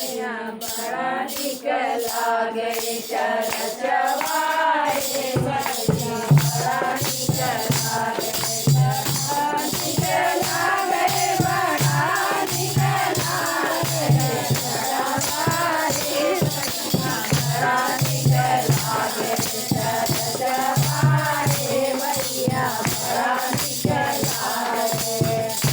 बड़ा निक लागे चरचवाए मैया बड़ा निक लागे बड़ा निक लागे चरचवाए बड़ा निक लागे चरचवाए मैया बड़ा निक लागे निक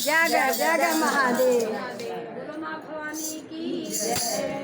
जय जय महादेव। बोलो माँ भवानी की जय।